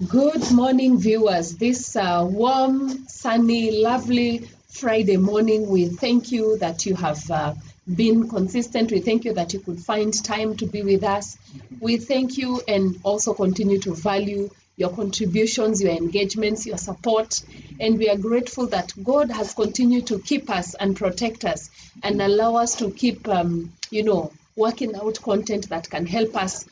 Good morning, viewers. This warm, sunny, lovely Friday morning, we thank you that you have been consistent. We thank you that you could find time to be with us. We thank you and also continue to value your contributions, your engagements, your support. And we are grateful that God has continued to keep us and protect us and allow us to keep, working out content that can help us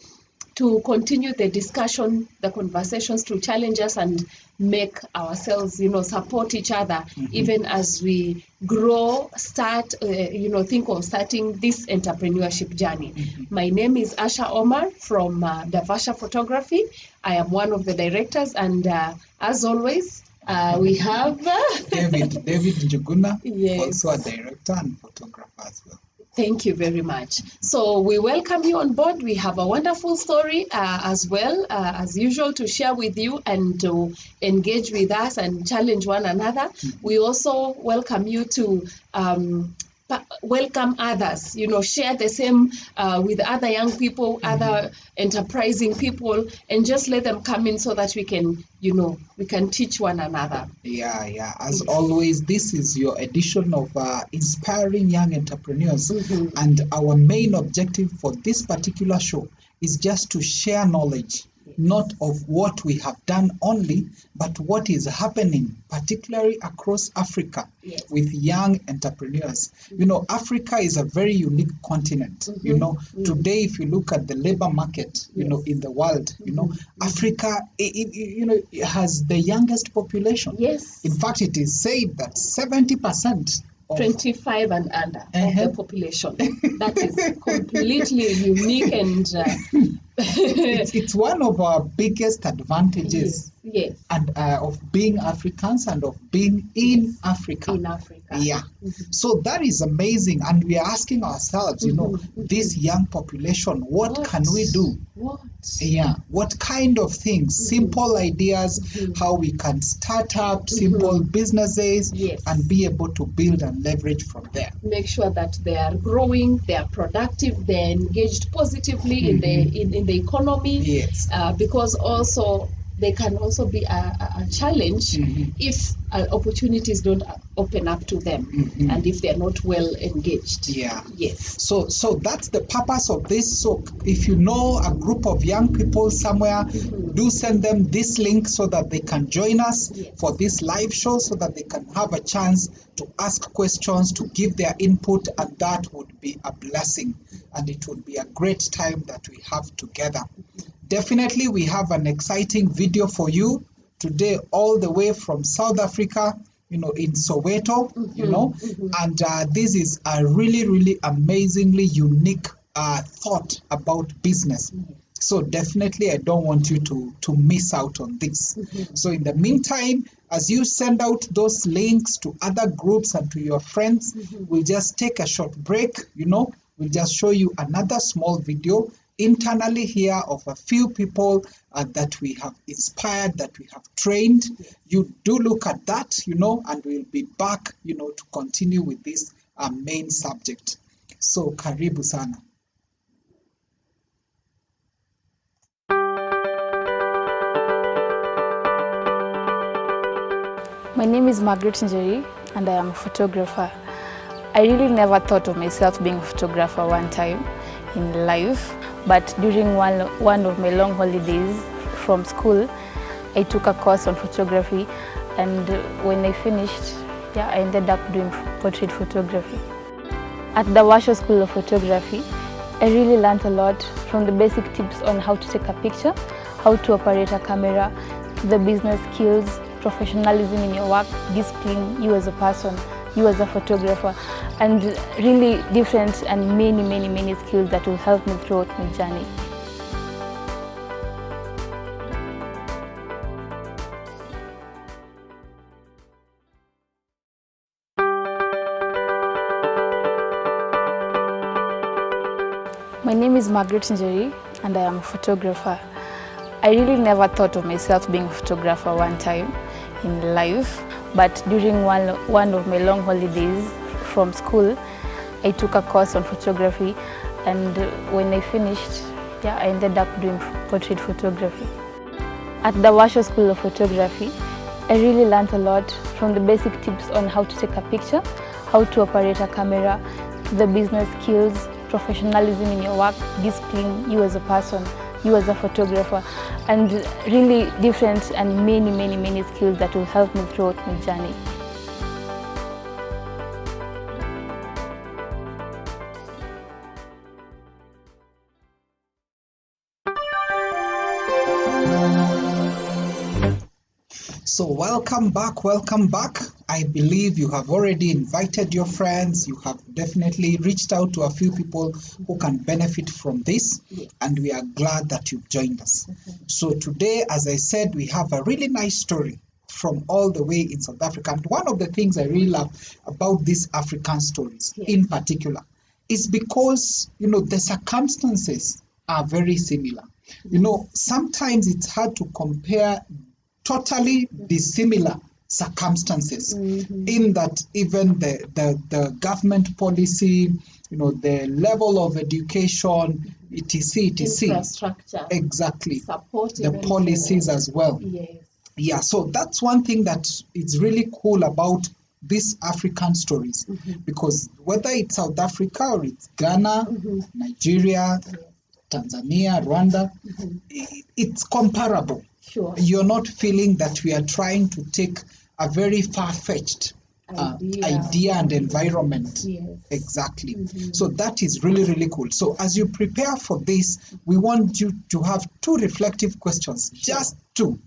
to continue the discussion, the conversations, to challenge us and make ourselves, support each other, even as we grow, think of starting this entrepreneurship journey. My name is Asha Omar from Davasha Photography. I am one of the directors, and as always, we have David Njuguna, Yes. also a director and photographer as well. Thank you very much. So we welcome you on board. We have a wonderful story as well, as usual, to share with you and to engage with us and challenge one another. We also welcome you to welcome others, share the same with other young people, other enterprising people, and just let them come in so that we can, we can teach one another. Yeah. As always, this is your edition of Inspiring Young Entrepreneurs. And our main objective for this particular show is just to share knowledge, not of what we have done only, but what is happening, particularly across Africa with young entrepreneurs. Africa is a very unique continent. Today, if you look at the labor market, in the world, Africa, it has the youngest population. Yes. In fact, it is said that 70% 25 and under of the population. That is completely unique and it's one of our biggest advantages. Yes. And of being Africans and of being in Africa. In Africa. Yeah. So that is amazing. And we are asking ourselves, this young population, what can we do? What? Yeah. What kind of things? Simple ideas, how we can start up simple businesses and be able to build and leverage from there. Make sure that they are growing, they are productive, they are engaged positively in the economy. Yes. Because also they can also be a challenge if opportunities don't open up to them and if they're not well engaged. Yeah. Yes. So that's the purpose of this. So if you know a group of young people somewhere, do send them this link so that they can join us for this live show, so that they can have a chance to ask questions, to give their input, and that would be a blessing. And it would be a great time that we have together. Definitely, we have an exciting video for you today, all the way from South Africa, in Soweto, and this is a really, really amazingly unique thought about business. So definitely, I don't want you to miss out on this. So in the meantime, as you send out those links to other groups and to your friends, we'll just take a short break, we'll just show you another small video internally here of a few people that we have inspired, that we have trained. You do look at that, and we'll be back, to continue with this main subject. So, karibu sana. My name is Margaret Njeri, and I am a photographer. I really never thought of myself being a photographer one time in life, but during one of my long holidays from school, I took a course on photography, and when I finished, I ended up doing portrait photography. At the Davasha School of Photography, I really learned a lot, from the basic tips on how to take a picture, how to operate a camera, to the business skills, professionalism in your work, discipline, you as a person, you as a photographer, and really different and many skills that will help me throughout my journey. My name is Margaret Njeri, and I am a photographer. I really never thought of myself being a photographer one time in life, but during one of my long holidays from school, I took a course on photography, and when I finished, I ended up doing portrait photography. At Davasha School of Photography, I really learned a lot from the basic tips on how to take a picture, how to operate a camera, the business skills, professionalism in your work, discipline, you as a person, you as a photographer, and really different and many skills that will help me throughout my journey. So welcome back. I believe you have already invited your friends. You have definitely reached out to a few people who can benefit from this, and we are glad that you've joined us. So today, as I said, we have a really nice story from all the way in South Africa. And one of the things I really love about these African stories in particular is because, the circumstances are very similar. Sometimes it's hard to compare totally dissimilar circumstances in that even the government policy, the level of education, etc. Infrastructure. Exactly. Support. The policies as well. Yes. Yeah, so that's one thing that is really cool about these African stories, because whether it's South Africa or it's Ghana, Nigeria, Tanzania, Rwanda, it's comparable. Sure. You're not feeling that we are trying to take a very far-fetched idea and environment. Yes. Exactly. So that is really cool. So as you prepare for this, we want you to have two reflective questions, just two.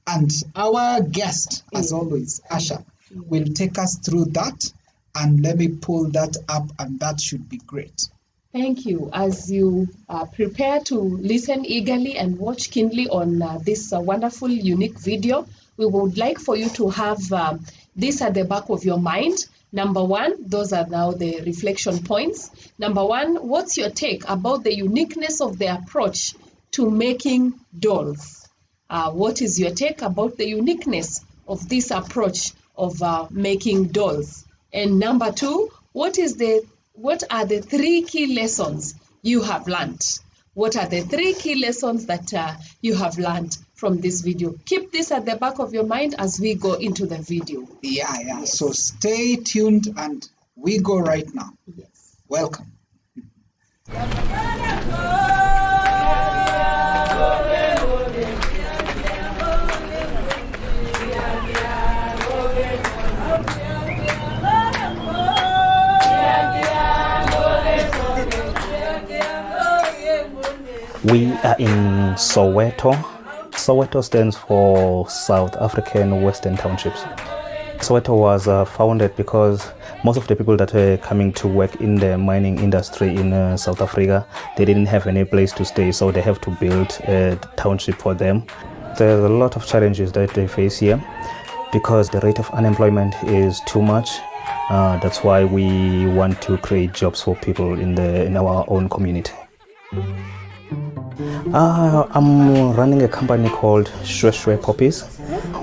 And our guest, as always, Asha, will take us through that. And let me pull that up, and that should be great. Thank you. As you prepare to listen eagerly and watch keenly on this wonderful, unique video, we would like for you to have this at the back of your mind. Number one, those are now the reflection points. Number one, what's your take about the uniqueness of the approach to making dolls? What is your take about the uniqueness of this approach of making dolls? And number two, what are the three key lessons you have learned? What are the three key lessons that you have learned from this video? Keep this at the back of your mind as we go into the video. Yeah. Yes. So stay tuned and we go right now. Yes. Welcome. We are in Soweto. Soweto stands for South African Western Townships. Soweto was founded because most of the people that were coming to work in the mining industry in South Africa, they didn't have any place to stay, so they have to build a township for them. There's a lot of challenges that they face here because the rate of unemployment is too much. That's why we want to create jobs for people in our own community. I'm running a company called Shwe Poppies.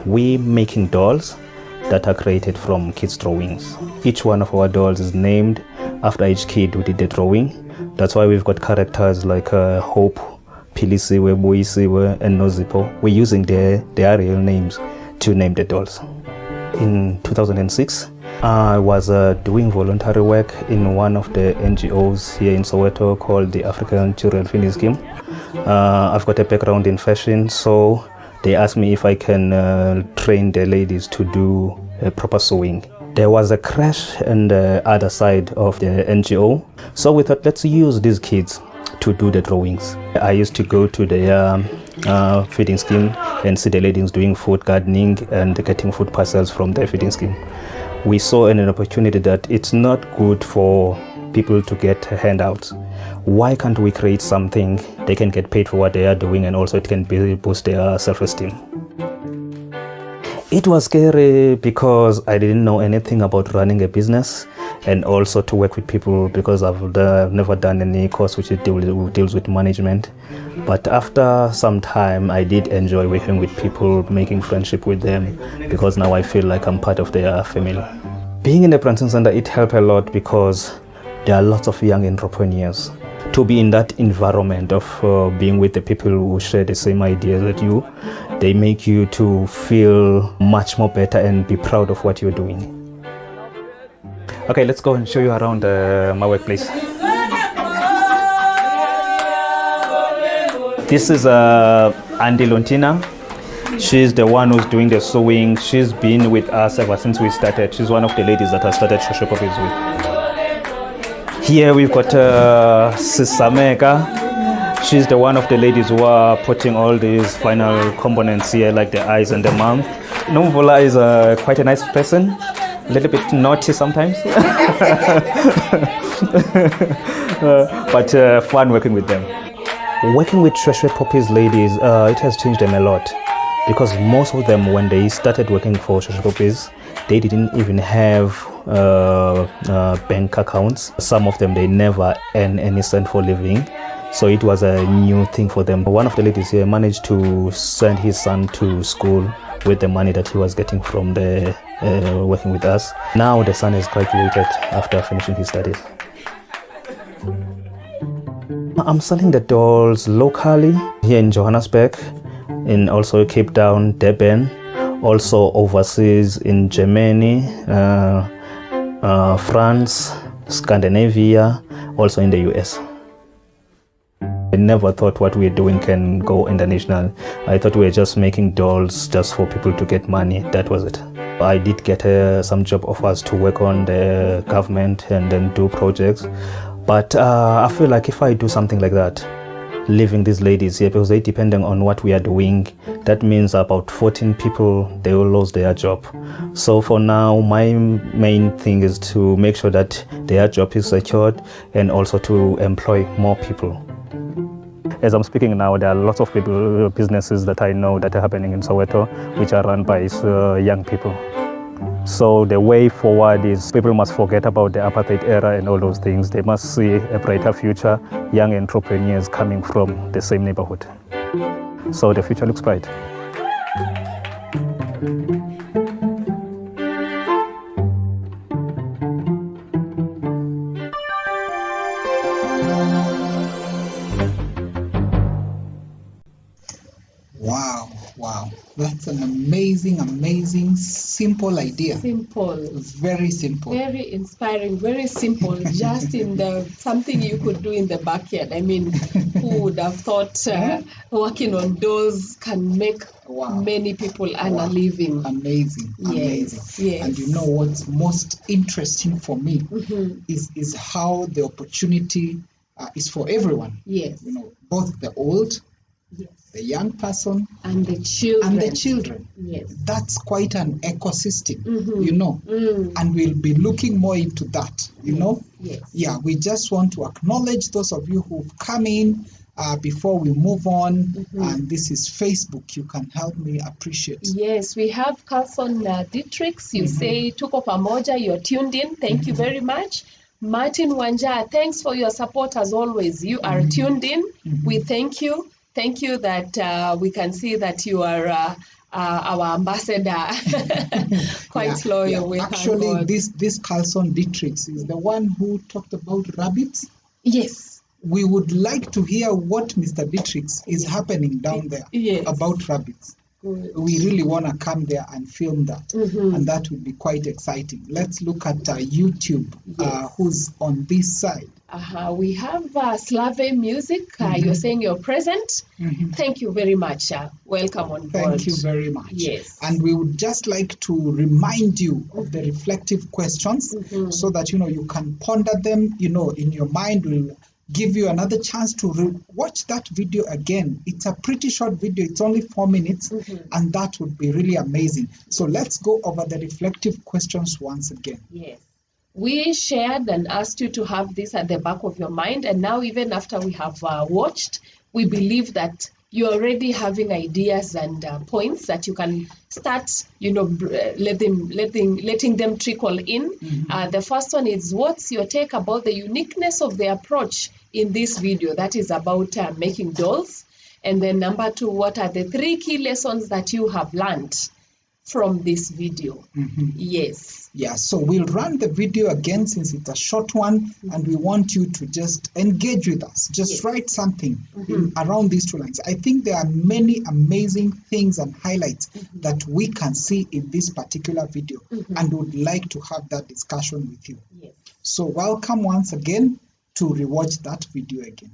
We making dolls that are created from kids' drawings. Each one of our dolls is named after each kid who did the drawing. That's why we've got characters like Hope, Pilisiwe, Boisiwe, and Nozipo. We're using their real names to name the dolls. In 2006, I was doing voluntary work in one of the NGOs here in Soweto called the African Children Feeding Scheme. I've got a background in fashion, so they asked me if I can train the ladies to do proper sewing. There was a crash on the other side of the NGO, so we thought, let's use these kids to do the drawings. I used to go to the feeding scheme and see the ladies doing food gardening and getting food parcels from the feeding scheme. We saw an opportunity that it's not good for people to get handouts. Why can't we create something they can get paid for what they are doing, and also it can boost their self-esteem? It was scary because I didn't know anything about running a business, and also to work with people because I've never done any course which deals with management. But after some time, I did enjoy working with people, making friendship with them, because now I feel like I'm part of their family. Being in the Branson Center, it helped a lot because there are lots of young entrepreneurs. to be in that environment of being with the people who share the same ideas that you, they make you to feel much more better and be proud of what you're doing. Okay, let's go and show you around my workplace. This is Andy Lontina. She's the one who's doing the sewing. She's been with us ever since we started. She's one of the ladies that I started Shosho Poppies with. Here we've got Sisameka. She's the one of the ladies who are putting all these final components here, like the eyes and the mouth. Nomvola is quite a nice person, a little bit naughty sometimes, but fun working with them. Working with Shweshwe Poppies ladies, it has changed them a lot, because most of them, when they started working for Shweshwe Poppies, they didn't even have bank accounts. Some of them, they never earn any cent for living. So it was a new thing for them. One of the ladies here managed to send his son to school with the money that he was getting from the working with us. Now the son has graduated after finishing his studies. I'm selling the dolls locally here in Johannesburg, in also Cape Town, Durban, also overseas in Germany, France, Scandinavia, also in the US. I never thought what we're doing can go international. I thought we were just making dolls just for people to get money. That was it. I did get some job offers to work on the government and then do projects. But I feel like if I do something like that, leaving these ladies here, because they depending on what we are doing, that means about 14 people, they will lose their job. So for now, my main thing is to make sure that their job is secured and also to employ more people. As I'm speaking now, there are lots of people, businesses that I know that are happening in Soweto, which are run by young people. So the way forward is people must forget about the apartheid era and all those things. They must see a brighter future, young entrepreneurs coming from the same neighborhood. So the future looks bright. Wow. That's an amazing, simple idea. Simple. Very simple. Very inspiring, very simple, just in the something you could do in the backyard. I mean, who would have thought working on dolls can make many people earn a living? Amazing. Yes. And you know what's most interesting for me is how the opportunity is for everyone. Yes. You know, both the old, the young person, and the children. Yes. That's quite an ecosystem, you know, and we'll be looking more into that, you know. Yes. Yeah, we just want to acknowledge those of you who've come in before we move on, and this is Facebook. You can help me appreciate. Yes, we have Carlson Dietrich. You say, Tuko Pamoja, you're tuned in. Thank you very much. Martin Wanja, thanks for your support as always. You are tuned in. We thank you. Thank you that we can see that you are our ambassador. Quite loyal. Yeah. Actually, this Carlson Dietrich is the one who talked about rabbits. Yes. We would like to hear what Mr. Dietrich is happening down there about rabbits. Good. We really want to come there and film that, and that would be quite exciting. Let's look at YouTube, who's on this side. We have Slave Music. You're saying you're present. Thank you very much. Welcome on board. Thank you very much. Yes. And we would just like to remind you of the reflective questions so that, you know, you can ponder them, you know, in your mind. We'll give you another chance to watch that video again. It's a pretty short video. It's only 4 minutes, and that would be really amazing. So let's go over the reflective questions once again. Yes. We shared and asked you to have this at the back of your mind, and now even after we have watched, we believe that you're already having ideas and points that you can start, you know, letting them trickle in. The first one is, what's your take about the uniqueness of the approach in this video that is about making dolls? And then number 2, what are the 3 key lessons that you have learned from this video. Yes. Yeah, so we'll run the video again since it's a short one, and we want you to just engage with us. Just write something around these two lines. I think there are many amazing things and highlights that we can see in this particular video, and would like to have that discussion with you. Yes. So welcome once again to rewatch that video again.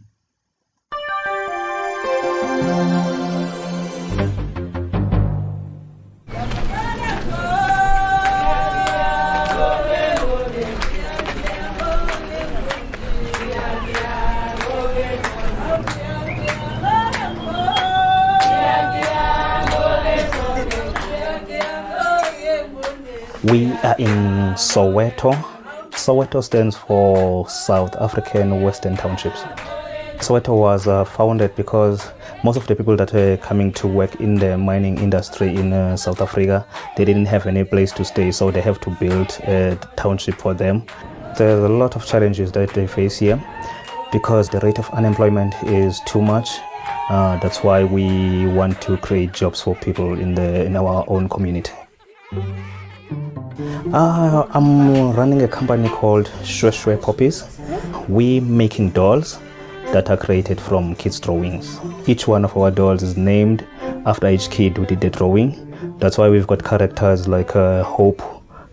We are in Soweto. Soweto stands for South African Western Townships. Soweto was founded because most of the people that were coming to work in the mining industry in South Africa, they didn't have any place to stay, so they have to build a township for them. There's a lot of challenges that they face here because the rate of unemployment is too much. That's why we want to create jobs for people in our own community. I'm running a company called Shweshwe Poppies. We making dolls that are created from kids' drawings. Each one of our dolls is named after each kid who did the drawing. That's why we've got characters like Hope,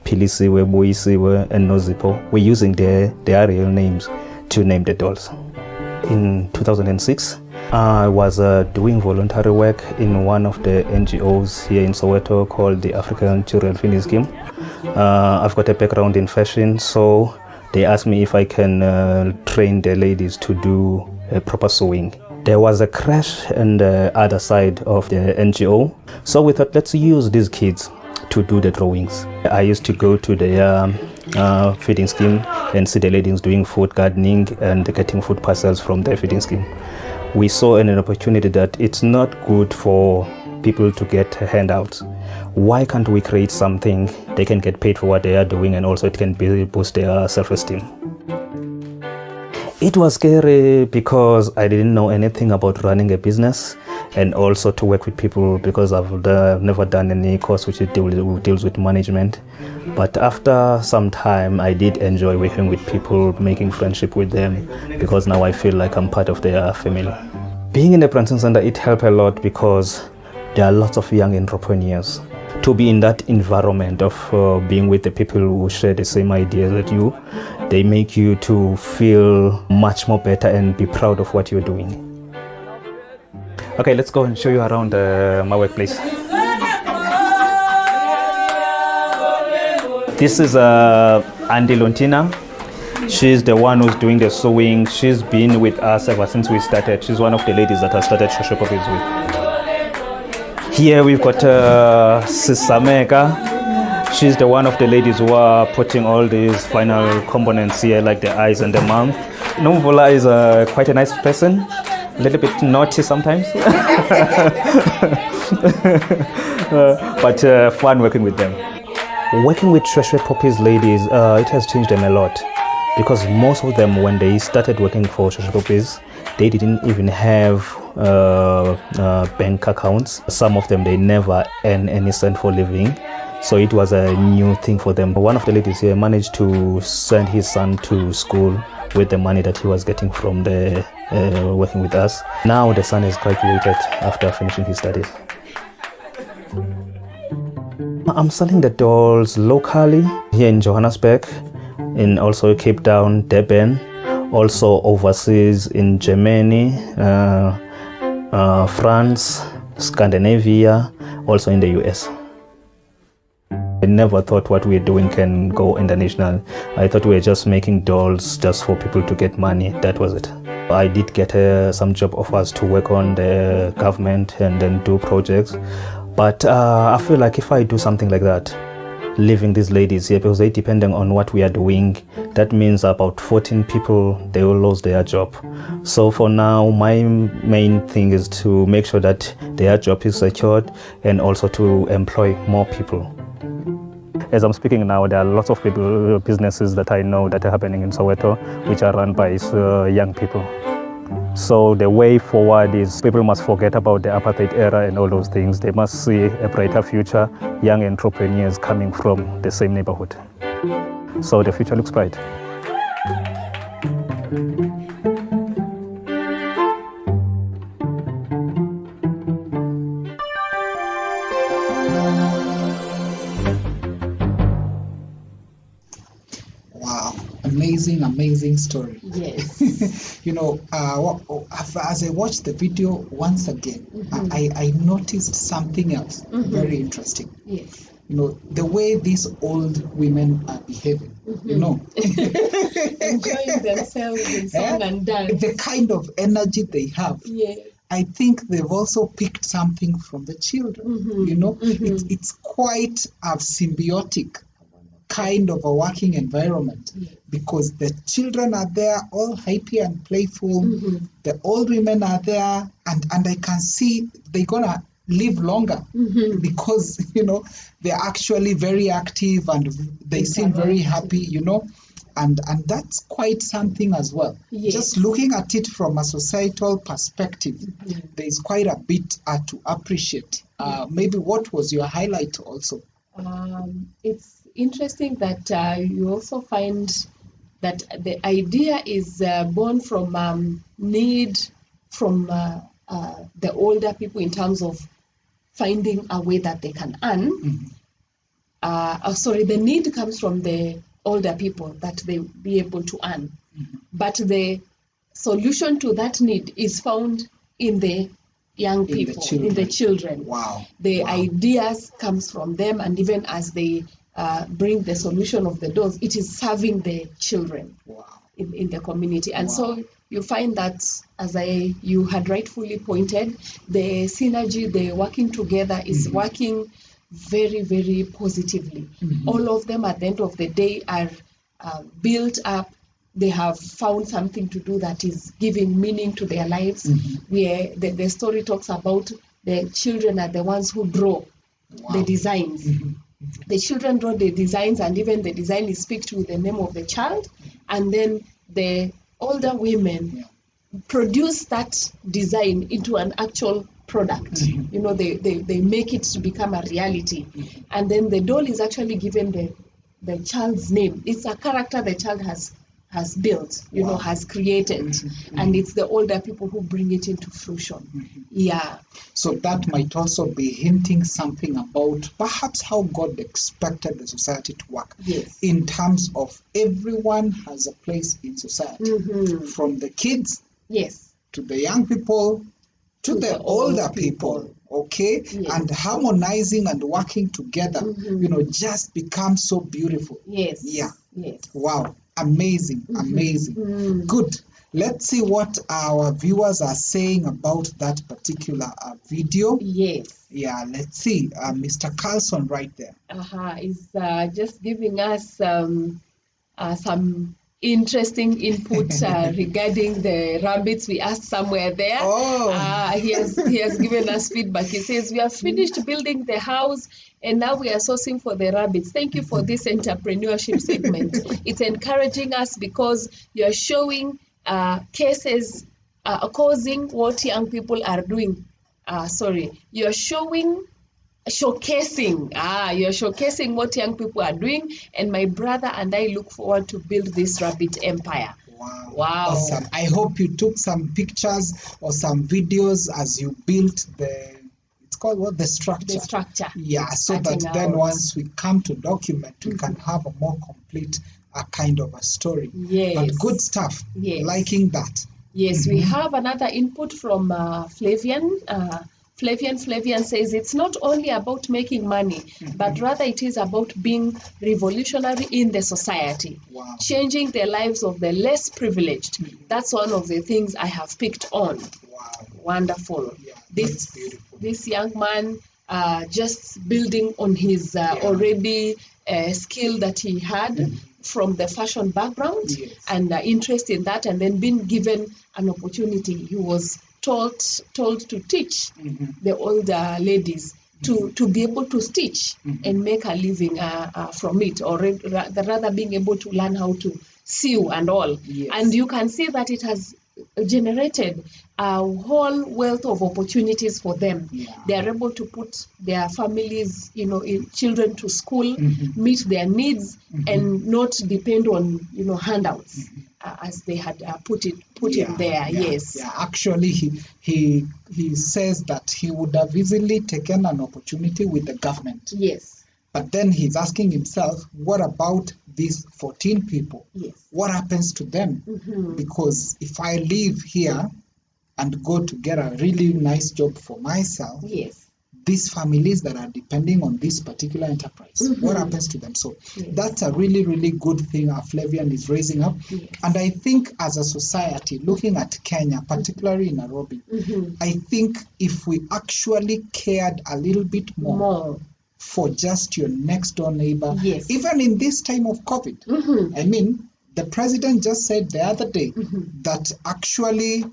Pilisiwe, Boisiwe, and Nozipo. We're using their real names to name the dolls. In 2006, I was doing voluntary work in one of the NGOs here in Soweto called the African Children Feeding Scheme. I've got a background in fashion, so they asked me if I can train the ladies to do proper sewing. There was a crash on the other side of the NGO, so we thought, let's use these kids to do the drawings. I used to go to the feeding scheme and see the ladies doing food gardening and getting food parcels from the feeding scheme. We saw an opportunity that it's not good for people to get handouts. Why can't we create something they can get paid for what they are doing, and also it can boost their self-esteem? It was scary because I didn't know anything about running a business, and also to work with people because I've never done any course which deals with management. But after some time, I did enjoy working with people, making friendship with them, because now I feel like I'm part of their family. Being in the Branson Center, it helped a lot because there are lots of young entrepreneurs. To be in that environment of being with the people who share the same ideas that you, they make you to feel much more better and be proud of what you're doing. Okay, let's go and show you around my workplace. This is Andy Lontina. She's the one who's doing the sewing. She's been with us ever since we started. She's one of the ladies that I started Shweshwe Poppies with. Here we've got Sisameka. She's the one of the ladies who are putting all these final components here, like the eyes and the mouth. Nomvola is quite a nice person, a little bit naughty sometimes, but fun working with them. Working with Shweshwe Poppies ladies, it has changed them a lot, because most of them, when they started working for Shweshwe Poppies, they didn't even have bank accounts. Some of them, they never earn any cent for living, so it was a new thing for them. One of the ladies here managed to send his son to school with the money that he was getting from the working with us. Now the son has graduated after finishing his studies. I'm selling the dolls locally here in Johannesburg, in also Cape Town, Durban, also overseas in Germany, France, Scandinavia, also in the US. I never thought what we're doing can go international. I thought we were just making dolls just for people to get money. That was it. I did get some job offers to work on the government and then do projects. But I feel like if I do something like that, leaving these ladies here, because they depending on what we are doing, that means about 14 people, they will lose their job. So for now, my main thing is to make sure that their job is secured and also to employ more people. As I'm speaking now, there are lots of people, businesses that I know that are happening in Soweto, which are run by young people. So the way forward is people must forget about the apartheid era and all those things. They must see a brighter future, young entrepreneurs coming from the same neighborhood. So the future looks bright. Wow, amazing story. Yes. You know, as I watched the video once again, I noticed something else very interesting. Yes. You know, the way these old women are behaving, you know. Enjoying themselves in song and dance. The kind of energy they have. Yes. I think they've also picked something from the children. You know, it's quite a symbiotic kind of a working environment, because the children are there all happy and playful. The old women are there, and I can see they're gonna live longer because, you know, they're actually very active and they seem very happy, you know. And that's quite something as well. Yes. Just looking at it from a societal perspective, there's quite a bit to appreciate. Maybe what was your highlight also? It's interesting that you also find that the idea is born from need from the older people in terms of finding a way that they can earn. The need comes from the older people that they be able to earn. But the solution to that need is found in the young people, in the children. Wow. The ideas comes from them, and even as they bring the solution of the doors, it is serving the children in the community. And so you find that, as you had rightfully pointed, the synergy, the working together is working very, very positively. All of them at the end of the day are built up. They have found something to do that is giving meaning to their lives. Where the story talks about the children are the ones who draw the designs. The children draw the designs, and even the design is picked with the name of the child. And then the older women produce that design into an actual product. You know, they make it to become a reality. And then the doll is actually given the child's name. It's a character the child has built, you know, has created. And it's the older people who bring it into fruition. So that might also be hinting something about perhaps how God expected the society to work. In terms of everyone has a place in society, from the kids to the young people to the older people. Okay, and harmonizing and working together, you know, just becomes so beautiful. Wow, amazing. Good. Let's see what our viewers are saying about that particular video. Let's see. Mr. Carlson right there is just giving us some interesting input regarding the rabbits. We asked somewhere there. He has given us feedback. He says, we have finished building the house and now we are sourcing for the rabbits. Thank you for this entrepreneurship segment. It's encouraging us because you're showing cases causing what young people are doing. You're showcasing what young people are doing, and my brother and I look forward to build this rabbit empire. Wow. Awesome. I hope you took some pictures or some videos as you built it's called what? The structure. The structure. So that then once we come to document, we can have a more complete kind of a story. But good stuff. Liking that. We have another input from Flavian. Flavian says it's not only about making money, but rather it is about being revolutionary in the society, changing the lives of the less privileged. That's one of the things I have picked on. Wonderful. This young man just building on his already skill that he had from the fashion background and interest in that, and then being given an opportunity. He was told to teach the older ladies to be able to stitch and make a living from it, or rather being able to learn how to sew and all. And you can see that it has generated a whole wealth of opportunities for them. Yeah. They are able to put their families, children to school, Mm-hmm. meet their needs, Mm-hmm. and not depend on, handouts as they had put in there. Yes. Yeah. Actually, he says that he would have easily taken an opportunity with the government. Yes. But then he's asking himself, what about these 14 people? Yes. What happens to them? Mm-hmm. Because if I live here and go to get a really nice job for myself, Yes. these families that are depending on this particular enterprise, Mm-hmm. what happens to them? So Yes. that's a really, really good thing Flavian is raising up. Yes. And I think as a society, looking at Kenya, particularly in Nairobi, Mm-hmm. I think if we actually cared a little bit more for just your next door neighbor, Yes. even in this time of COVID. Mm-hmm. I mean, the president just said the other day Mm-hmm. that actually,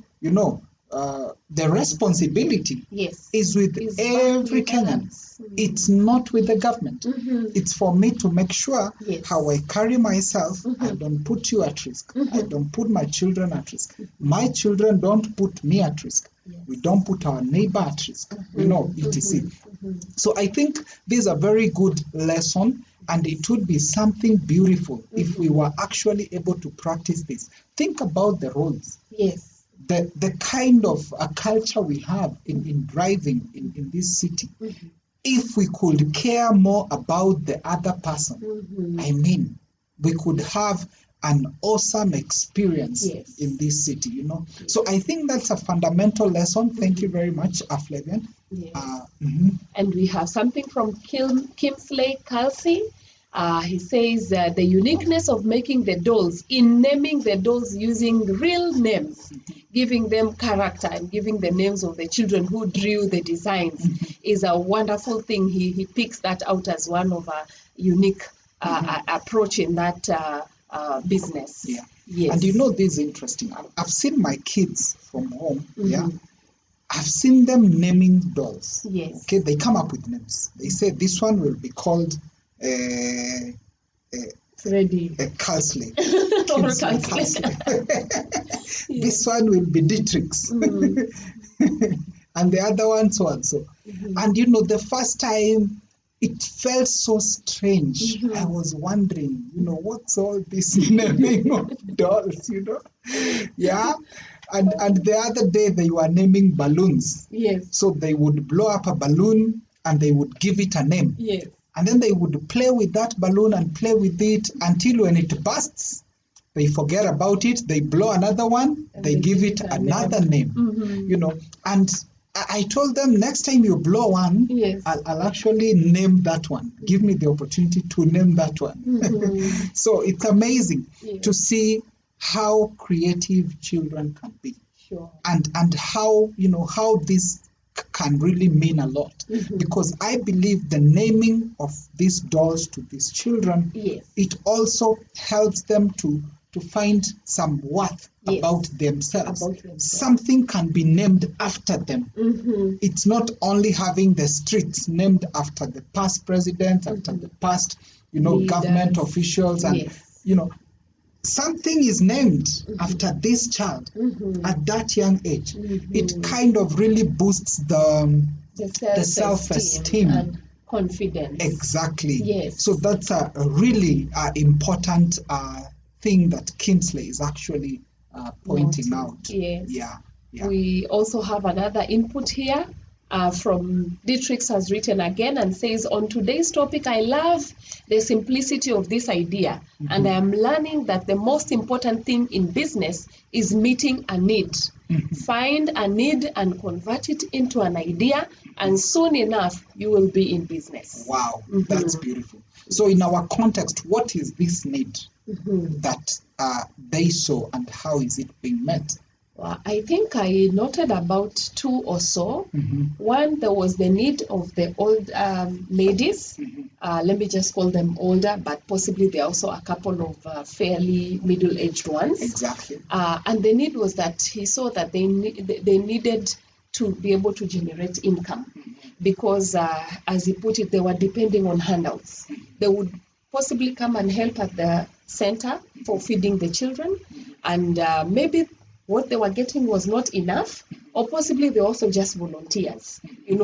the responsibility Yes. is with Is every back with Kenyan. us. It's not with the government. Mm-hmm. It's for me to make sure Yes. how I carry myself. Mm-hmm. I don't put you at risk. Mm-hmm. I don't put my children at risk. My children don't put me at risk. Yes. We don't put our neighbor at risk. etc. Mm-hmm. So I think this is a very good lesson, and it would be something beautiful if we were actually able to practice this. Think about the roads. Yes. The kind of a culture we have in driving in this city. Mm-hmm. If we could care more about the other person, Mm-hmm. I mean, we could have an awesome experience Yes. in this city, So I think that's a fundamental lesson. Thank you very much, Flavian. Yes. Mhm. And we have something from Kimsley Kelsey. He says the uniqueness of making the dolls, in naming the dolls using real names, giving them character and giving the names of the children who drew the designs is a wonderful thing. He picks that out as one of a unique approach in that business. Yeah. Yes. And this is interesting. I've seen my kids from home, yeah. Mhm. I've seen them naming dolls. Yes. Okay, they come up with names. They say this one will be called Freddy. Carsley. Or Kinsley Carsley. Carsley. This one will be Dietrich's. And the other one so and so. And the first time it felt so strange. I was wondering, what's all this naming of dolls, Yeah. And the other day they were naming balloons. Yes. So they would blow up a balloon and they would give it a name. Yes. And then they would play with that balloon and play with it until when it bursts, they forget about it, they blow another one, And they give it another name. And I told them, next time you blow one, Yes. I'll actually name that one. Give me the opportunity to name that one. So it's amazing to see how creative children can be. Sure. And how, how this can really mean a lot. Because I believe the naming of these dolls to these children, Yes. it also helps them to find some worth Yes. about themselves. About themselves. Something can be named after them. It's not only having the streets named after the past presidents, after the past, Leaders. government officials, and Yes. Something is named after this child at that young age. It kind of really boosts the self-esteem and confidence. Exactly. Yes. So that's a really important thing that Kinsley is actually pointing out. Yes. Yeah. We also have another input here from Dietrich has written again and says, on today's topic, I love the simplicity of this idea. And I am learning that the most important thing in business is meeting a need. Find a need and convert it into an idea, and soon enough, you will be in business. Wow, that's beautiful. So in our context, what is this need that they saw, and how is it being met? Well, I think I noted about two or so. One, there was the need of the old ladies. Let me just call them older, but possibly there are also a couple of fairly middle-aged ones. Exactly. And the need was that he saw that they needed to be able to generate income because, as he put it, they were depending on handouts. They would possibly come and help at the center for feeding the children, and maybe what they were getting was not enough, or possibly they're also just volunteers, in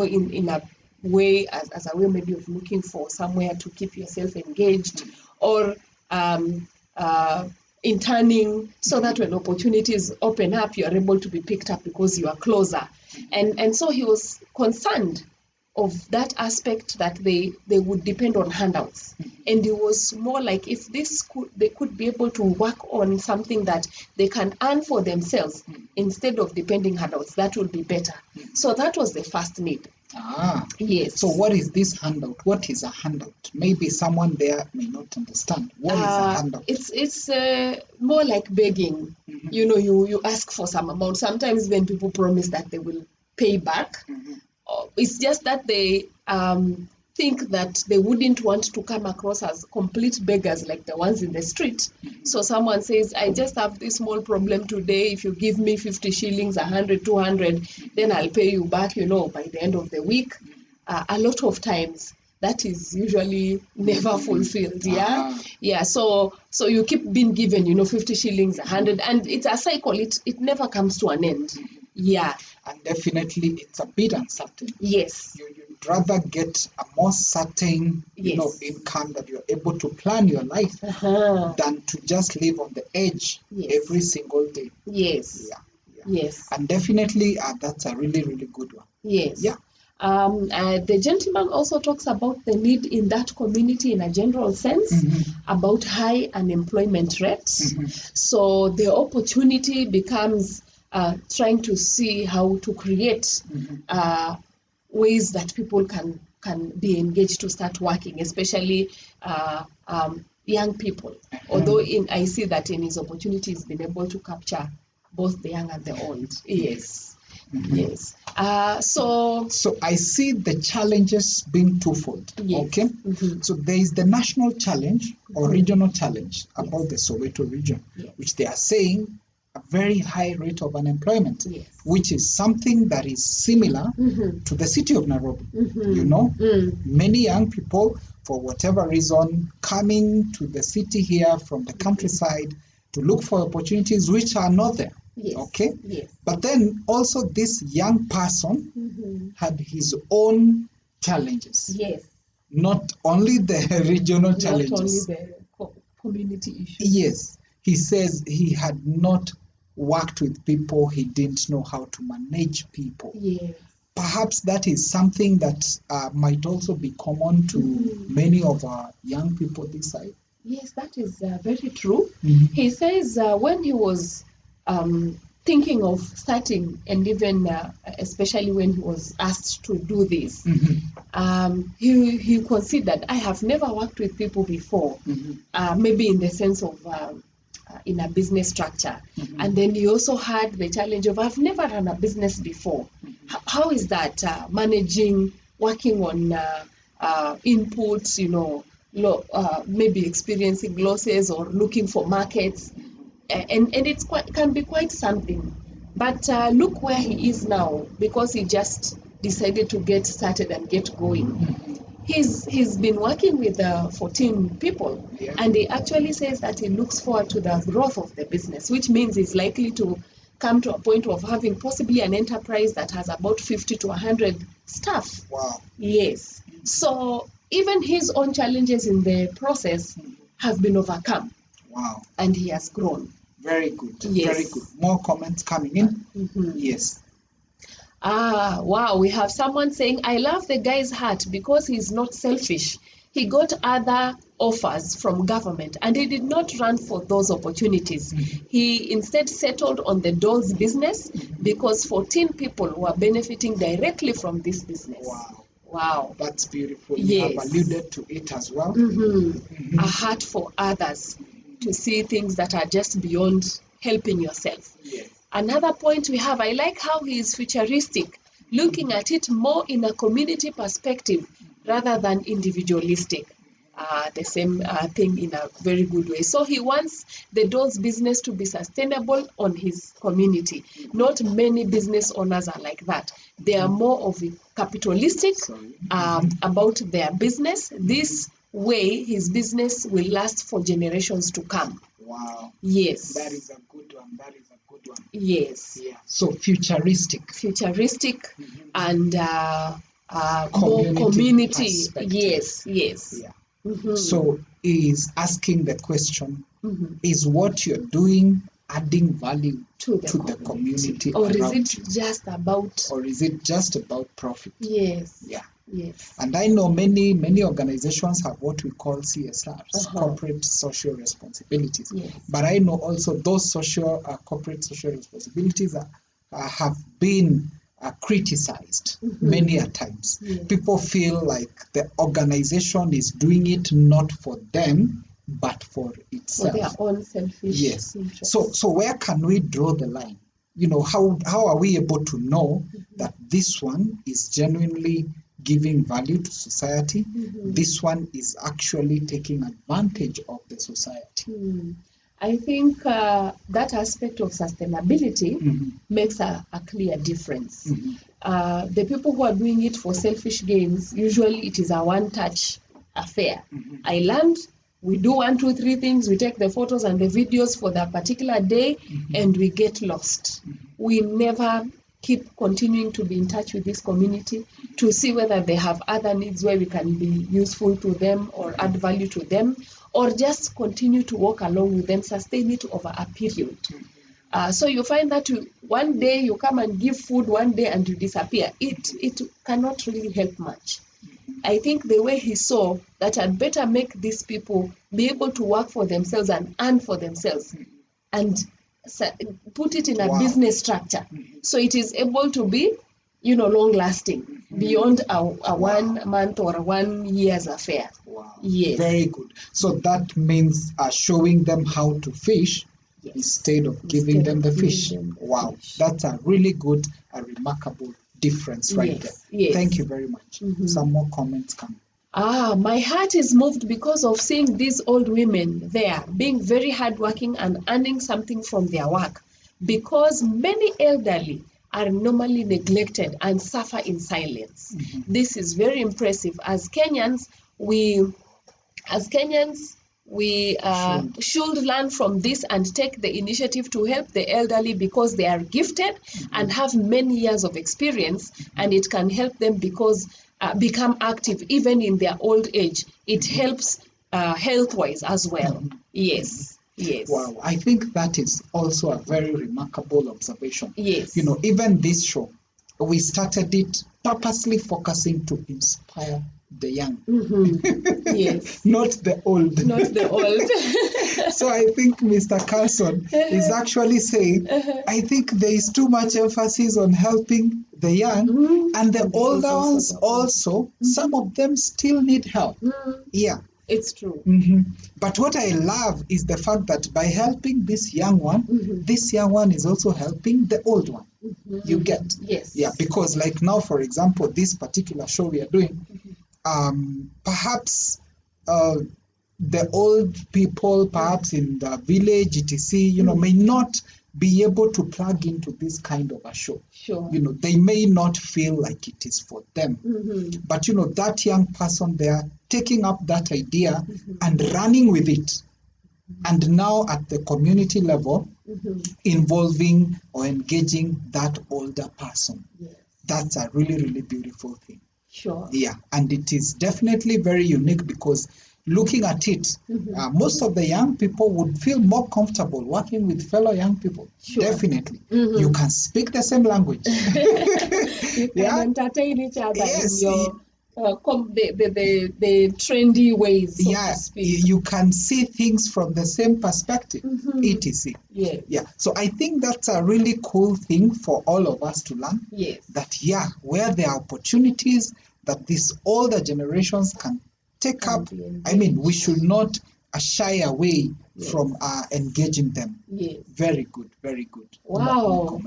a way, as a way maybe of looking for somewhere to keep yourself engaged, or interning, so that when opportunities open up, you're able to be picked up because you are closer. And so he was concerned of that aspect, that they would depend on handouts. And it was more like, if they could be able to work on something that they can earn for themselves instead of depending handouts, that would be better. So that was the first need. Yes. So what is this handout? What is a handout? Maybe someone there may not understand. What is a handout? It's more like begging. You ask for some amount. Sometimes when people promise that they will pay back, it's just that they think that they wouldn't want to come across as complete beggars like the ones in the street. So someone says, I just have this small problem today. If you give me 50 shillings, 100, 200, then I'll pay you back, by the end of the week. A lot of times that is usually never fulfilled. Yeah. So you keep being given, 50 shillings, 100, and it's a cycle. It never comes to an end. Yeah. And definitely it's a bit uncertain. Yes. You'd rather get a more certain, income that you're able to plan your life than to just live on the edge every single day. Yes. Yeah. Yes. And definitely that's a really, really good one. Yes. Yeah. The gentleman also talks about the need in that community in a general sense, about high unemployment rates. So the opportunity becomes trying to see how to create ways that people can be engaged to start working, especially young people. Although I see that in his opportunity, he's been able to capture both the young and the old. Yes. Yes. So I see the challenges being twofold. Yes. Okay. So there is the national challenge or regional challenge about the Soweto region, which they are saying a very high rate of unemployment, which is something that is similar to the city of Nairobi. Many young people, for whatever reason, coming to the city here from the countryside to look for opportunities which are not there. Yes. Okay. Yes. But then also this young person had his own challenges. Yes. Not only the regional challenges. Not only the community issues. Yes. He says he had not worked with people, he didn't know how to manage people. Yes. Perhaps that is something that might also be common to many of our young people this side. Yes, that is very true. He says when he was thinking of starting, and even especially when he was asked to do this, he considered, I have never worked with people before, maybe in the sense of in a business structure. And then he also had the challenge of, I've never run a business before. How is that managing, working on inputs, maybe experiencing losses or looking for markets, and it's can be quite something. But look where he is now, because he just decided to get started and get going. He's been working with 14 people, and he actually says that he looks forward to the growth of the business, which means he's likely to come to a point of having possibly an enterprise that has about 50 to 100 staff. Wow. Yes. So even his own challenges in the process have been overcome. Wow. And he has grown. Very good. Yes. Very good. More comments coming in. Yes. Wow. We have someone saying, I love the guy's heart because he's not selfish. He got other offers from government and he did not run for those opportunities. He instead settled on the dolls business because 14 people were benefiting directly from this business. Wow. That's beautiful. Yes. You have alluded to it as well. A heart for others, to see things that are just beyond helping yourself. Yes. Another point we have, I like how he is futuristic, looking at it more in a community perspective rather than individualistic. The same thing in a very good way. So he wants the dolls business to be sustainable on his community. Not many business owners are like that. They are more of a capitalistic about their business. This way, his business will last for generations to come. Wow. Yes. That is a good one. That is a good old one. Yes. Yeah. So futuristic. And more community. perspective. Yes. Yeah. Mhm. So is asking the question, Mhm. is what you're doing adding value To the community or is around it you? just about? Or is it just about profit? Yes. Yeah. Yes. And I know many organizations have what we call CSRs, corporate social responsibilities. Yes. But I know also those corporate social responsibilities have been criticized many a times. Yes. People feel like the organization is doing it not for them, but for itself. For their own selfish Yes. interests. So where can we draw the line? You know, how are we able to know that this one is genuinely giving value to society? This one is actually taking advantage of the society. I think that aspect of sustainability makes a clear difference. The people who are doing it for selfish gains, usually it is a one-touch affair. I land, we do 1, 2, 3 things, we take the photos and the videos for that particular day, and we get lost. We never keep continuing to be in touch with this community to see whether they have other needs where we can be useful to them or add value to them, or just continue to walk along with them, sustain it over a period. So you find that one day you come and give food, one day and you disappear. It cannot really help much. I think the way he saw that I'd better make these people be able to work for themselves and earn for themselves and put it in a business structure. So it is able to be, long lasting beyond a 1 month or 1 year's affair. Wow. Yes. Very good. So that means showing them how to fish instead of giving them the fish. Wow. That's a really good, a remarkable difference right there. Yes. Thank you very much. Some more comments coming. My heart is moved because of seeing these old women there being very hardworking and earning something from their work, because many elderly are normally neglected and suffer in silence. This is very impressive. As Kenyans, we should learn from this and take the initiative to help the elderly, because they are gifted and have many years of experience, and it can help them become active even in their old age. It helps health-wise as well. Yes. Wow, I think that is also a very remarkable observation. Yes. Even this show, we started it purposely focusing to inspire the young. Yes. Not the old. So I think Mr. Carlson is actually saying, I think there is too much emphasis on helping the young, and the older ones also, some of them still need help. Yeah. It's true. But what I love is the fact that by helping this young one, this young one is also helping the old one. You get? Yes. Yeah, because like now, for example, this particular show we are doing, perhaps the old people, perhaps in the village, etc., may not be able to plug into this kind of a show. Sure. They may not feel like it is for them. But, that young person there taking up that idea and running with it. And now at the community level, involving or engaging that older person. Yes. That's a really, really beautiful thing. Sure. Yeah, and it is definitely very unique, because looking at it, most of the young people would feel more comfortable working with fellow young people. Sure. Definitely. You can speak the same language. You can entertain each other Yes. in your the trendy ways, so to speak. You can see things from the same perspective, etc. Yes. So I think that's a really cool thing for all of us to learn. Yes. That, where there are opportunities that these older generations can take up, I mean, we should not shy away from engaging them. Yes. Very good, very good. Wow.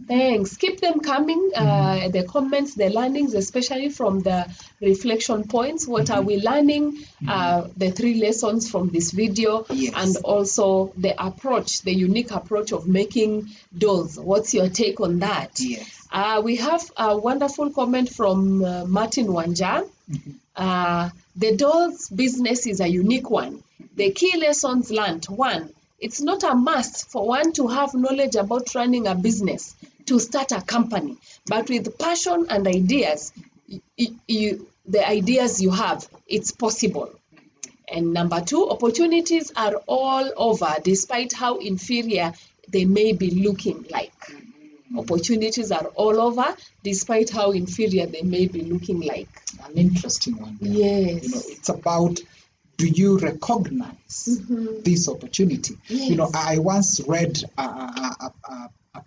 Thanks. Keep them coming, the comments, the learnings, especially from the reflection points. What are we learning? The 3 lessons from this video, and also the approach, the unique approach of making dolls. What's your take on that? Yes. We have a wonderful comment from Martin Wanja. The dolls business is a unique one. The key lessons learned: 1, it's not a must for one to have knowledge about running a business to start a company. But with passion and ideas, the ideas you have, it's possible. And number two, opportunities are all over, despite how inferior they may be looking like. Opportunities are all over, despite how inferior they may be looking like. An interesting one. Yes. It's about, do you recognize this opportunity? Yes. I once read a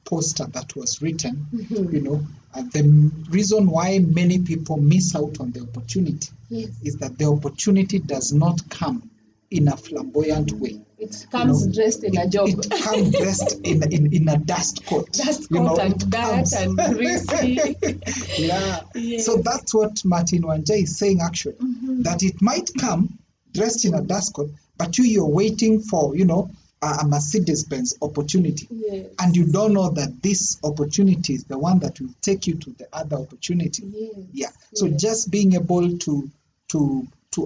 poster that was written, the reason why many people miss out on the opportunity is that the opportunity does not come in a flamboyant way. It comes dressed in a job. It comes dressed in a dust coat. Dust coat and dirt and greasy. Yeah. Yes. So that's what Martin Wanja is saying actually, that it might come dressed in a dust coat, but you're waiting for, a Mercedes-Benz opportunity. Yes. And you don't know that this opportunity is the one that will take you to the other opportunity. Yes. Yeah. So just being able to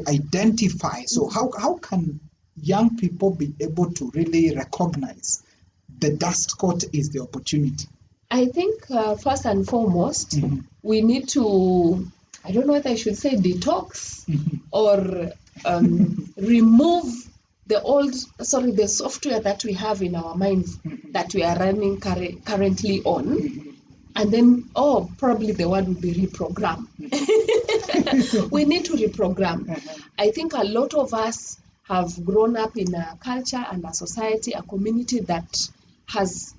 identify. So how can young people be able to really recognize the dust coat is the opportunity? I think first and foremost, we need to, I don't know whether I should say detox or remove the software that we have in our minds that we are running currently on. And then, probably the word would be reprogram. We need to reprogram. I think a lot of us have grown up in a culture and a society, a community that has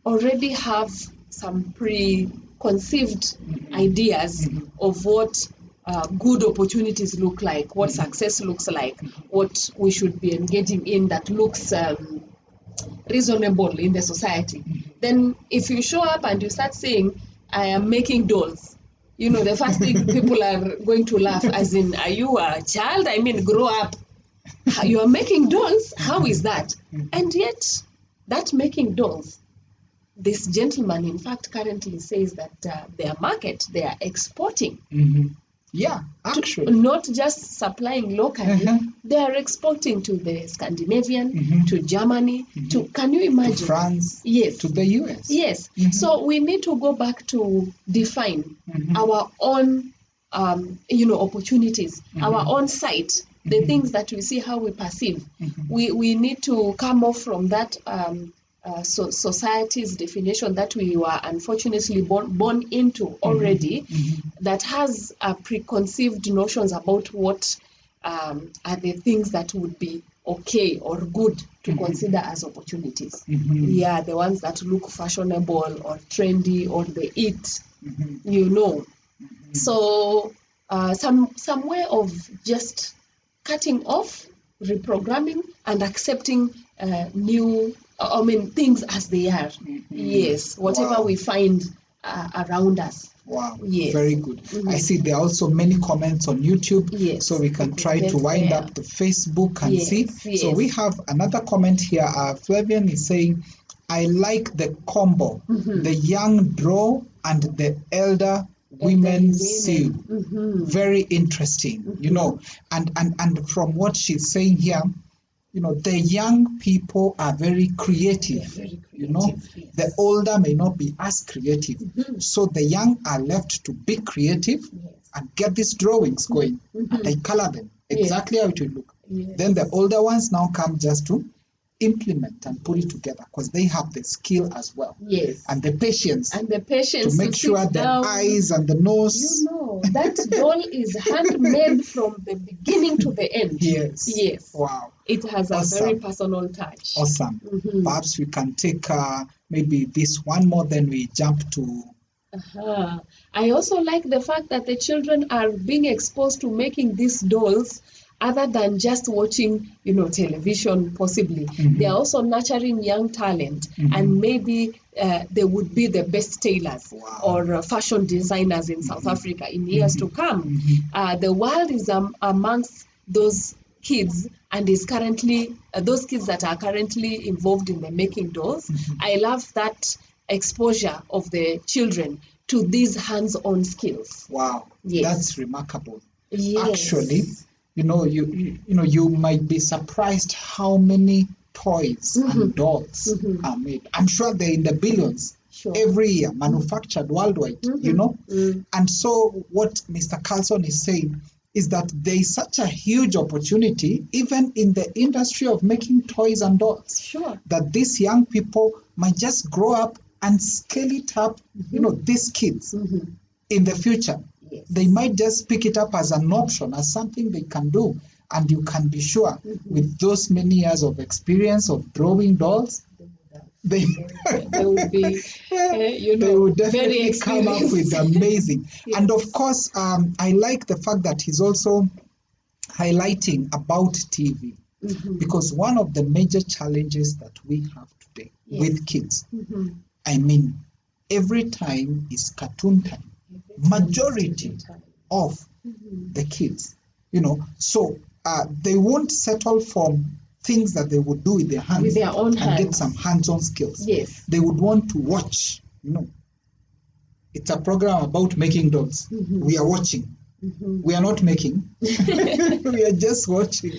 already have some preconceived ideas of what good opportunities look like, what success looks like, what we should be engaging in that looks reasonable in the society. Then if you show up and you start saying, I am making dolls, the first thing people are going to laugh, as in, are you a child? I mean, grow up. You are making dolls? How is that? And yet, that making dolls, this gentleman, in fact, currently says that their market, they are exporting. Yeah, actually. Not just supplying locally, they are exporting to the Scandinavian, to Germany, to, can you imagine? To France, yes. To the US. Yes. So we need to go back to define our own, opportunities, our own sight, the things that we see, how we perceive. We need to come off from that society's definition that we were unfortunately born into already, that has preconceived notions about what are the things that would be okay or good to consider as opportunities. Yeah, the ones that look fashionable or trendy or they eat, So some way of just cutting off, reprogramming, and accepting new things as they are. Yes, whatever we find around us. Wow, yes. Very good. I see there are also many comments on YouTube, yes. So we can try to wind up the Facebook and see. Yes. So we have another comment here. Flavian is saying, I like the combo, the young draw and the elder women sew. Very interesting, and from what she's saying here, the young people are very creative, yes. The older may not be as creative. So the young are left to be creative, yes. And get these drawings going, and they color them exactly how it will look. Yes. Then the older ones now come just to implement and put it together because they have the skill as well. Yes. And the patience. To make sure the eyes and the nose. That doll is handmade from the beginning to the end. Yes. Yes. Wow. It has a very personal touch. Awesome. Perhaps we can take maybe this one more, then we jump to. I also like the fact that the children are being exposed to making these dolls other than just watching, television possibly. They are also nurturing young talent, and maybe they would be the best tailors or fashion designers in South Africa in years to come. The world is amongst those kids, and is currently those kids that are currently involved in the making dolls. I love that exposure of the children to these hands-on skills. Wow, yes. That's remarkable. Yes. Actually, you might be surprised how many toys and dolls are made. I'm sure they're in the billions every year, manufactured worldwide, you know. And so what Mr. Carlson is saying is that there is such a huge opportunity, even in the industry of making toys and dolls, that these young people might just grow up and scale it up, you know, these kids in the future. Yes. They might just pick it up as an option, as something they can do. And you can be sure with those many years of experience of drawing dolls, they would be, you know, they would definitely very come up with amazing. Yes. And of course, I like the fact that he's also highlighting about TV, because one of the major challenges that we have today with kids, I mean, every time is cartoon time. Majority of the kids, you know, so they won't settle for things that they would do with their hands, with their own hands, and get some hands-on skills. Yes, they would want to watch. You know, it's a program about making dolls. We are watching. We are not making. We are just watching.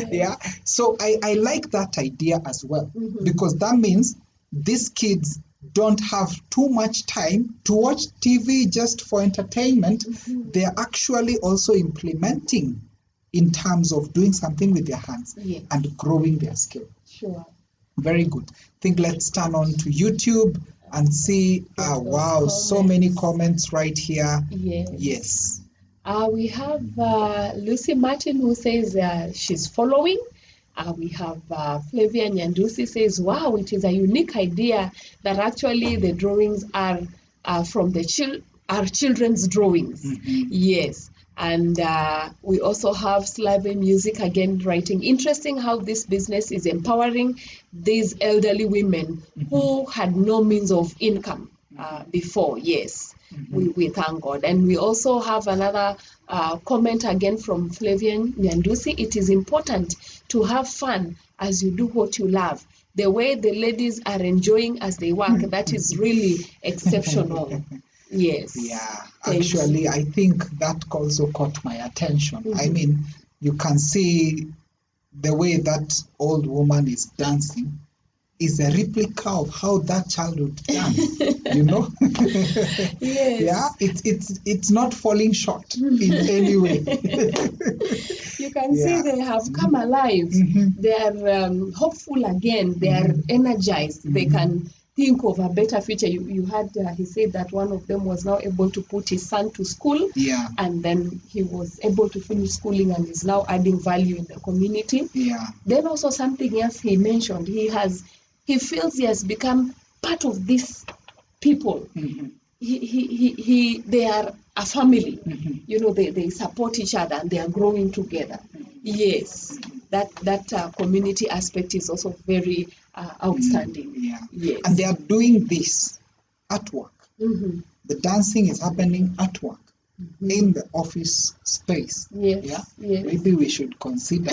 Yeah. So I like that idea as well, because that means these kids don't have too much time to watch TV just for entertainment. They are actually also implementing in terms of doing something with their hands and growing their skill. Sure. Very good. I think let's turn on to YouTube and see, wow, comments. So many comments right here. Yes. We have Lucy Martin who says she's following. We have Flavia Nyandusi says, wow, it is a unique idea that actually the drawings are from the our children's drawings. Yes. And we also have Slave Music again writing, interesting how this business is empowering these elderly women who had no means of income before. Yes, we thank God. And we also have another comment again from Flavian Nyandusi. It is important to have fun as you do what you love. The way the ladies are enjoying as they work, that is really exceptional. Yes. Yeah, actually, I think that also caught my attention. I mean, you can see the way that old woman is dancing is a replica of how that child would dance, you know? Yes. Yeah, it's not falling short in any way. You can see they have come alive. They are hopeful again. They are energized. They can think of a better future. You heard he said that one of them was now able to put his son to school, and then he was able to finish schooling and is now adding value in the community. Then also something else he mentioned, he feels he has become part of these people. They are a family. You know, they support each other and they are growing together. Yes, that community aspect is also very outstanding. Yes. And they are doing this at work. The dancing is happening at work, in the office space. Yes. Maybe we should consider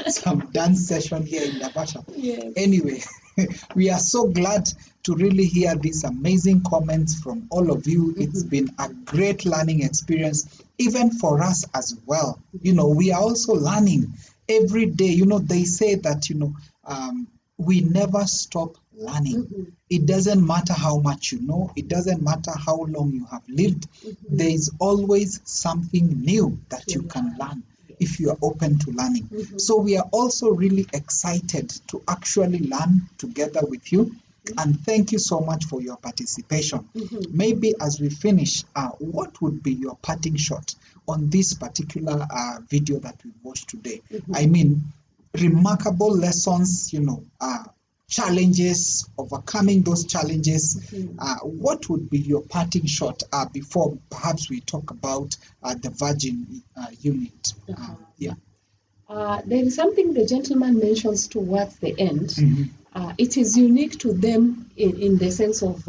some dance session here in Davasha. Anyway, we are so glad to really hear these amazing comments from all of you. It's been a great learning experience, even for us as well. You know, we are also learning every day. You know, they say that, you know, we never stop learning. It doesn't matter how much you know. It doesn't matter how long you have lived. There is always something new that you can learn if you are open to learning. So we are also really excited to actually learn together with you. And thank you so much for your participation. Maybe as we finish, what would be your parting shot on this particular video that we watched today? I mean, remarkable lessons, you know, challenges, overcoming those challenges. What would be your parting shot before perhaps we talk about the Virgin unit? There is something the gentleman mentions towards the end. It is unique to them in the sense of,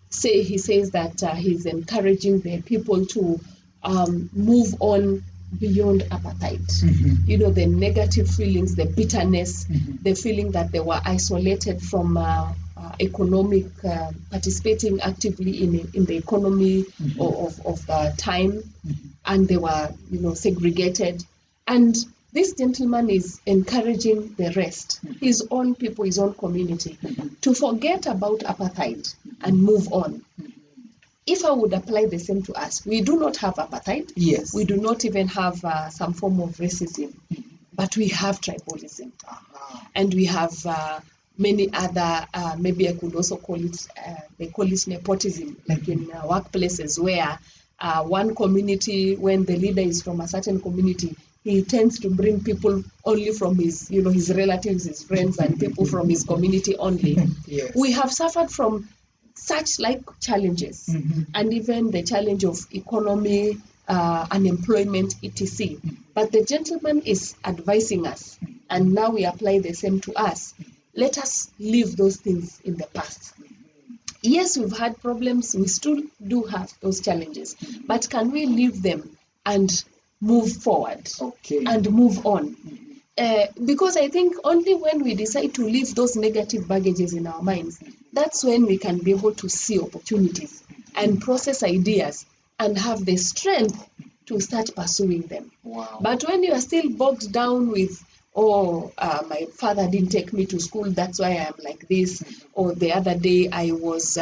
he says that he's encouraging the people to move on beyond appetite. You know, the negative feelings, the bitterness, the feeling that they were isolated from economic, participating actively in the economy of the time, and they were, you know, segregated. And this gentleman is encouraging the rest, his own people, his own community, to forget about apartheid and move on. If I would apply the same to us, we do not have apartheid. Yes. We do not even have some form of racism, but we have tribalism. And we have many other, maybe I could also call it, they call it nepotism, like in workplaces where one community, when the leader is from a certain community, he tends to bring people only from his, his relatives, his friends, and people from his community only. Yes. We have suffered from such like challenges, and even the challenge of economy, unemployment, etc. But the gentleman is advising us, and now we apply the same to us. Let us leave those things in the past. Yes, we've had problems, we still do have those challenges, but can we leave them and move forward and move on? Because I think only when we decide to leave those negative baggages in our minds, that's when we can be able to see opportunities and process ideas and have the strength to start pursuing them. Wow. But when you are still bogged down with, my father didn't take me to school, that's why I am like this, or the other day I was,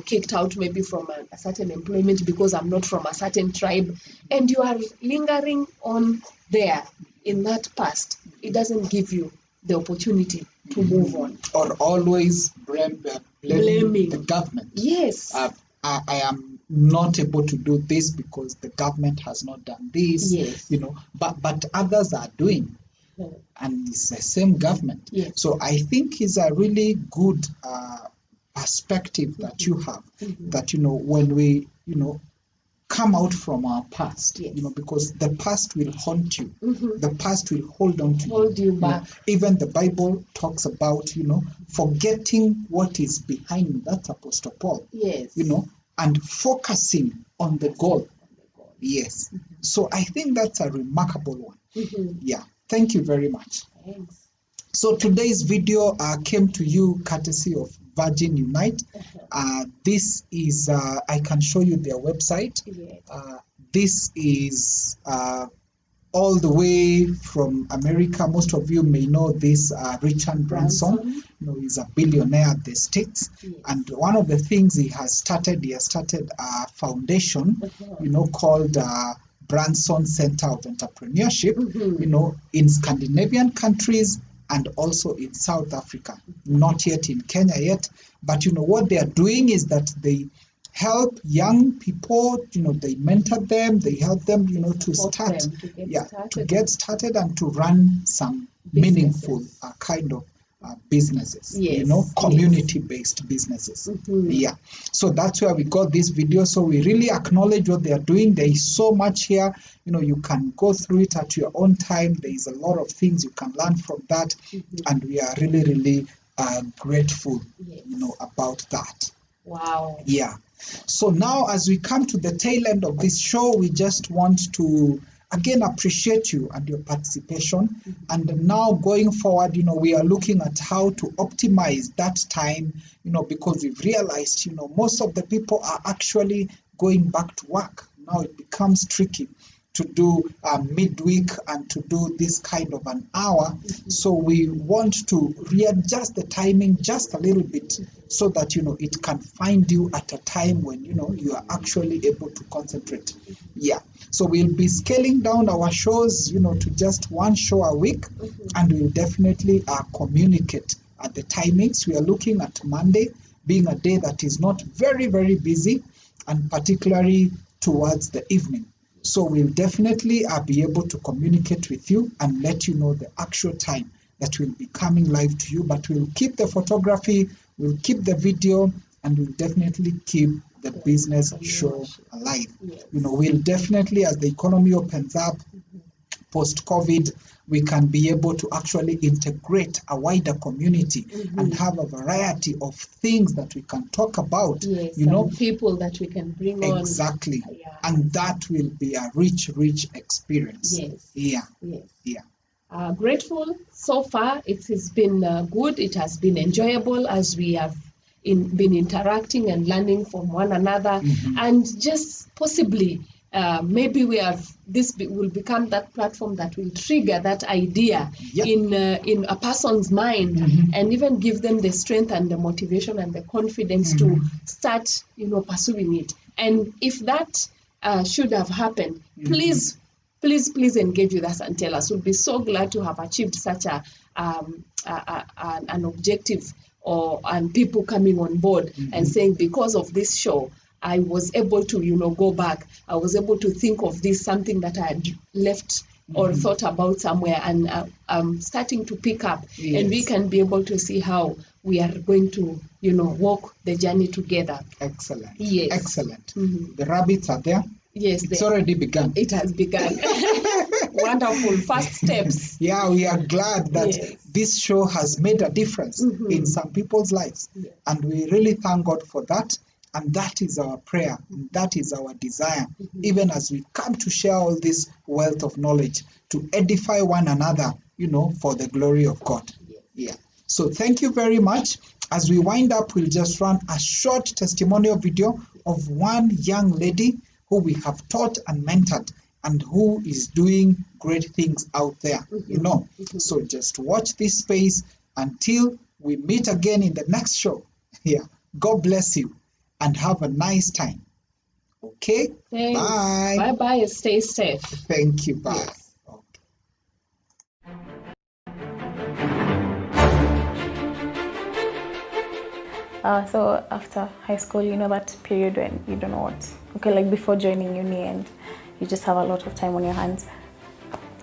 kicked out maybe from a certain employment because I'm not from a certain tribe, and you are lingering on there in that past, it doesn't give you the opportunity to move on. Or always blaming the government. Yes. I am not able to do this because the government has not done this. Yes. But others are doing, and it's the same government. Yes. So I think it's a really good perspective that you have, that when we come out from our past, yes, because the past will haunt you. The past will hold on to hold you back. Even the Bible talks about, forgetting what is behind. That's Apostle Paul. Yes. And focusing on the goal. Yes. So I think that's a remarkable one. Yeah. Thank you very much. Thanks. So today's video came to you courtesy of Virgin Unite. This is, I can show you their website. Yes. This is all the way from America. Most of you may know this Richard Branson. He's a billionaire at the States. Yes. And one of the things he has started a foundation, called Branson Center of Entrepreneurship, in Scandinavian countries and also in South Africa. Not yet in Kenya yet, but what they are doing is that they help young people, they mentor them, they help them, to start, to get started and to run some meaningful kind of businesses, yes, community-based businesses. Yeah. So that's where we got this video. So we really acknowledge what they are doing. There is so much here. You can go through it at your own time. There is a lot of things you can learn from that. And we are really, really grateful, yes, about that. Wow. Yeah. So now as we come to the tail end of this show, we just want to again appreciate you and your participation. And now going forward, we are looking at how to optimize that time, because we've realized, most of the people are actually going back to work. Now it becomes tricky to do midweek and to do this kind of an hour. So we want to readjust the timing just a little bit so that, it can find you at a time when, you are actually able to concentrate. Yeah. So we'll be scaling down our shows, to just one show a week, and we'll definitely communicate at the timings. We are looking at Monday being a day that is not very, very busy, and particularly towards the evening. So we'll definitely be able to communicate with you and let you know the actual time that will be coming live to you. But we'll keep the photography, we'll keep the video, and we'll definitely keep the business show alive. Yes. We'll definitely, as the economy opens up, post-COVID, we can be able to actually integrate a wider community and have a variety of things that we can talk about. Yes, and people that we can bring on. Exactly. Yeah. And that will be a rich experience. Yes. Yeah. Yes. Yeah. Grateful so far. It has been good. It has been enjoyable as we have been interacting and learning from one another, and just possibly maybe will become that platform that will trigger that idea in a person's mind, and even give them the strength and the motivation and the confidence to start, pursuing it. And if that should have happened, please engage with us and tell us. We'll be so glad to have achieved such an objective, and people coming on board and saying, because of this show, I was able to, go back. I was able to think of this, something that I had left or thought about somewhere, and I'm starting to pick up. Yes. And we can be able to see how we are going to, walk the journey together. Excellent. Yes. Excellent. The rabbits are there. Yes. It's already begun. It has begun. Wonderful. First steps. Yeah, we are glad that this show has made a difference in some people's lives. Yes. And we really thank God for that. And that is our prayer. And that is our desire. Even as we come to share all this wealth of knowledge, to edify one another, for the glory of God. Yeah. So thank you very much. As we wind up, we'll just run a short testimonial video of one young lady who we have taught and mentored, and who is doing great things out there, So just watch this space until we meet again in the next show. Yeah. God bless you and have a nice time. Okay? Thanks. Bye. Bye-bye. Stay safe. Thank you. Bye. Yes. So after high school, that period when you don't know like before joining uni, and you just have a lot of time on your hands.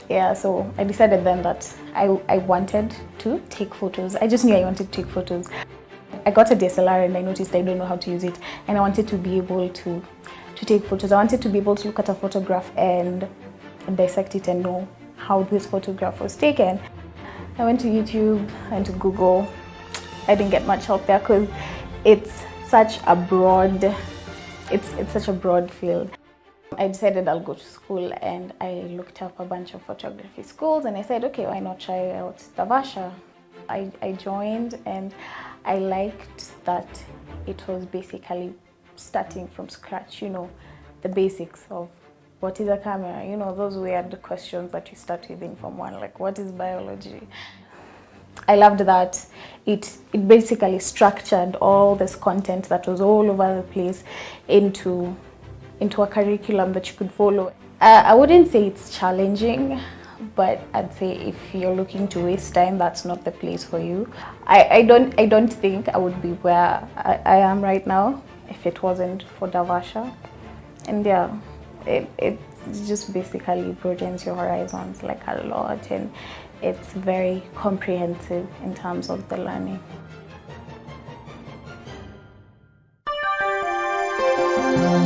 Yeah, so I decided then that I wanted to take photos. I just knew I wanted to take photos. I got a DSLR and I noticed I don't know how to use it, and I wanted to be able to take photos. I wanted to be able to look at a photograph and dissect it and know how this photograph was taken. I went to YouTube and to Google. I didn't get much help there because it's such a broad field. I decided I'll go to school, and I looked up a bunch of photography schools, and I said, okay, why not try out Davasha? I joined, and I liked that it was basically starting from scratch, the basics of what is a camera, those weird questions that you start with in Form 1, like what is biology? I loved that it basically structured all this content that was all over the place into a curriculum that you could follow. I wouldn't say it's challenging, but I'd say if you're looking to waste time, that's not the place for you. I don't think I would be where I am right now if it wasn't for Davasha. And yeah, it just basically broadens your horizons like a lot, and it's very comprehensive in terms of the learning.